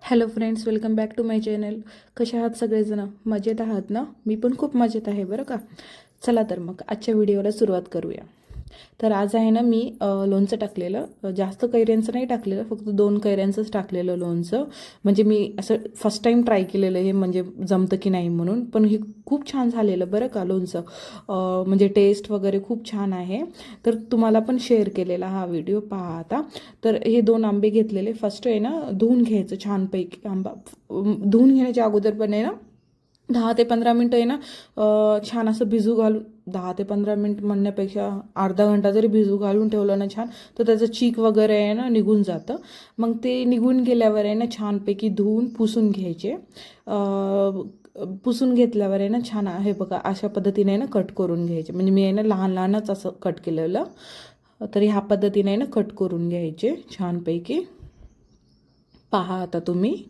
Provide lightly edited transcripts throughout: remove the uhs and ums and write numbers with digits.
Hello friends, welcome back to my channel. कशा आहात सगळेजण? मजेत आहात ना? मी पण खूप मजेत आहे बरं का. चला तर मग आजच्या व्हिडिओला सुरुवात करूया. तर आज आहे ना मी लोणचं टाकलेलं. जास्त कैऱ्यांचं नाही टाकलेलं, फक्त 2 कैऱ्यांचंच टाकलेलं लोणचं. म्हणजे मी असं फर्स्ट टाईम ट्राय केलेलं हे, म्हणजे जमतं की नाही म्हणून. पण हे खूप छान झालेलं बरं का लोणचं. म्हणजे टेस्ट वगैरे खूप छान आहे. तर तुम्हाला पण शेअर केलेला हा व्हिडिओ पहा आता. तर हे 2 आंबे घेतलेले. फर्स्ट आहे ना धुवून घ्यायचं छानपैकी आंबा. धुवून घेण्याच्या अगोदर पण आहे ना 10 ते 15 मिनटं आहे ना छान असं भिजू घालून, 10 ते 15 मिनिट म्हणण्यापेक्षा अर्धा घंटा जरी भिजू घालून ठेवलं ना छान, तर त्याचं चीक वगैरे आहे ना निघून जातं. मग ते निघून गेल्यावर आहे ना छानपैकी धुवून पुसून घ्यायचे. पुसून घेतल्यावर आहे ना छान आहे बघा, अशा पद्धतीने आहे ना कट करून घ्यायचे. म्हणजे मी आहे ना लहान लहानच असं कट केलेलं. तर ह्या पद्धतीने आहे ना कट करून घ्यायचे छानपैकी. पहा आता तुम्ही.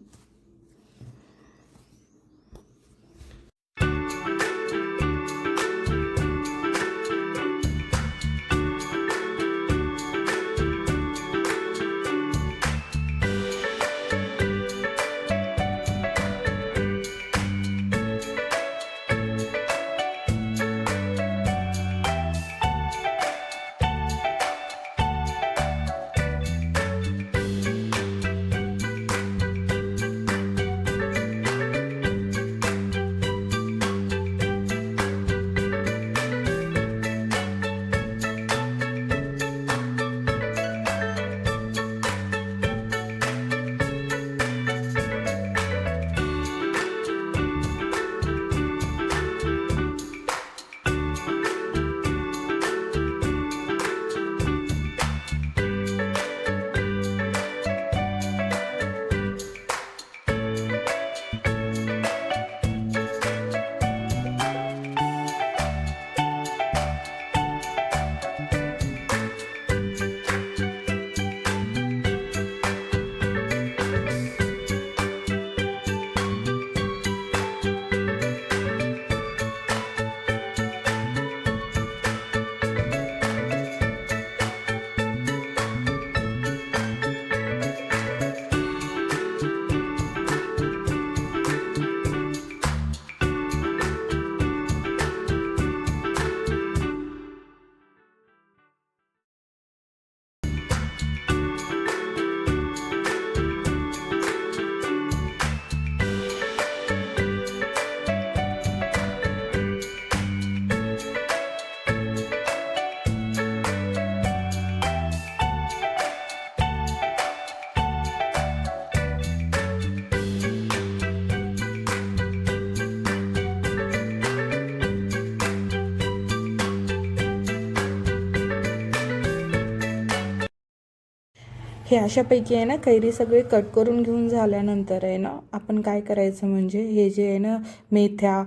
हे अशापैकी आहे ना कैरी सगळे कट करून घेऊन झाल्यानंतर आहे ना आपण काय करायचं, म्हणजे हे जे आहे ना मेथ्या,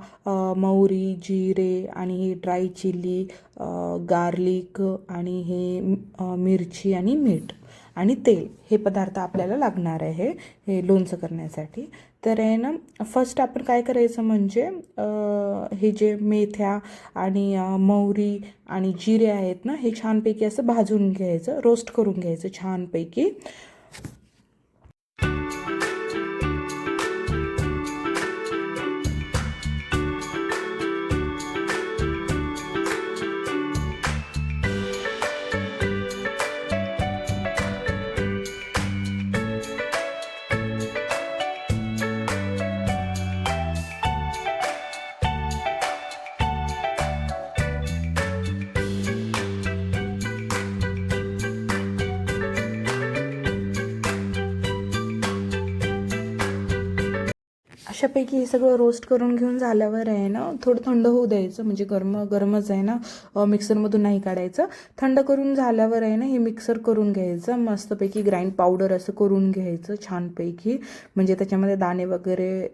मोहरी, जिरे आणि ही ड्राय चिली, गार्लिक आणि हे मिरची आणि मीठ आणि तेल, हे पदार्थ आपल्याला लागणार आहे हे लोणचं करण्यासाठी. तर आहे ना फर्स्ट आपण काय करायचं, म्हणजे हे जे मेथ्या आणि मोहरी आणि जिरे आहेत ना, हे छानपैकी असं भाजून घ्यायचं, रोस्ट करून घ्यायचं छानपैकी. अशापैकी हे सगळं रोस्ट करून घेऊन झाल्यावर आहे ना थोडं थंड होऊ द्यायचं, म्हणजे गरमच आहे ना, मिक्सरमधून नाही काढायचं. थंड करून झाल्यावर आहे ना हे मिक्सर करून घ्यायचं, मस्तपैकी ग्राइंड पावडर असं करून घ्यायचं छानपैकी. म्हणजे त्याच्यामध्ये दाणे वगैरे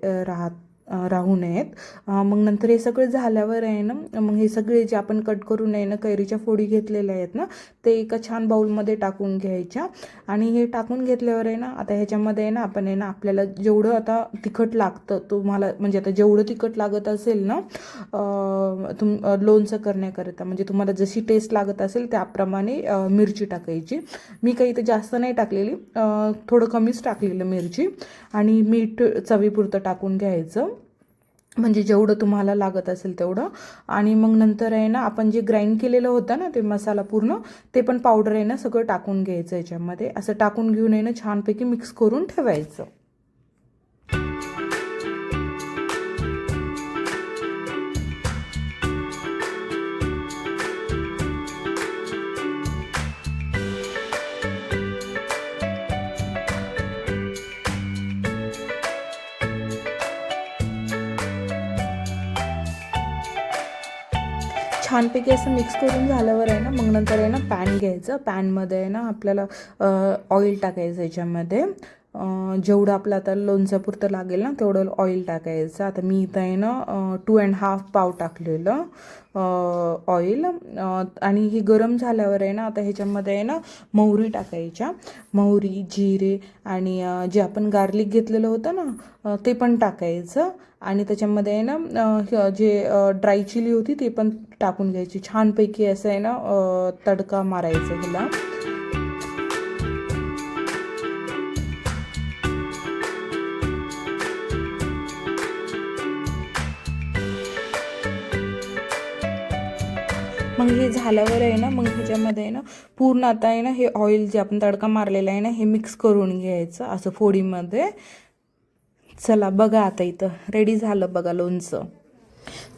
राहू नयेत. मग नंतर हे सगळं झाल्यावर आहे ना, मग हे सगळे जे आपण कट करून आहे ना कैरीच्या फोडी घेतलेल्या आहेत ना, ते एका छान बाउलमध्ये टाकून घ्यायच्या. आणि हे टाकून घेतल्यावर आहे ना, आता ह्याच्यामध्ये आहे ना आपण आहे ना आपल्याला जेवढं आता तिखट लागतं तुम्हाला, म्हणजे आता जेवढं तिखट लागत असेल ना लोणचं करण्याकरिता, म्हणजे तुम्हाला जशी टेस्ट लागत असेल त्याप्रमाणे मिरची टाकायची. मी काही इथे जास्त नाही टाकलेली, थोडं कमीच टाकलेलं मिरची. आणि मीठ चवीपुरतं टाकून घ्यायचं, म्हणजे जेवढं तुम्हाला लागत असेल तेवढं. आणि मग नंतर आहे ना आपण जे ग्राइंड केलेलं होतं ना ते मसाला पूर्ण, ते पण पावडर आहे ना सगळं टाकून घ्यायचं याच्यामध्ये. असं टाकून घेऊन आहे ना छानपैकी मिक्स करून ठेवायचं. छानपैकी असं मिक्स करून झाल्यावर आहे ना, मग नंतर आहे ना पॅन घ्यायचं. पॅनमध्ये आहे ना आपल्याला ऑइल टाकायचं याच्यामध्ये. जेवढं आपलं आता लोणच्यापुरतं लागेल ना तेवढं ऑइल टाकायचं. आता मी इथं आहे ना 2.5 पाव टाकलेलं ऑइल. आणि हे गरम झाल्यावर आहे ना आता ह्याच्यामध्ये आहे ना मोहरी टाकायच्या. मोहरी, जिरे आणि जे आपण गार्लिक घेतलेलं होतं ना ते पण टाकायचं. आणि त्याच्यामध्ये आहे ना जे ड्राय चिली होती ते पण टाकून घ्यायची. छानपैकी असं आहे ना तडका मारायचा ह्याला. मग हे झाल्यावर आहे ना, मग ह्याच्यामध्ये आहे ना पूर्ण आता आहे ना हे ऑइल जे आपण तडका मारलेला आहे ना हे मिक्स करून घ्यायचं असं फोडीमध्ये. चला बघा, आता इथं रेडी झालं बघा लोणचं.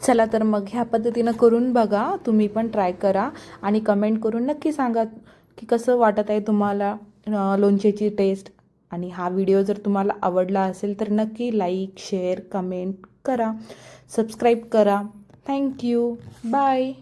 चला तर मग ह्या पद्धतीनं करून बघा, तुम्ही पण ट्राय करा आणि कमेंट करून नक्की सांगा की कसं वाटत आहे तुम्हाला लोणच्याची टेस्ट. आणि हा व्हिडिओ जर तुम्हाला आवडला असेल तर नक्की लाईक, शेअर, कमेंट करा, सबस्क्राईब करा. Thank you, bye.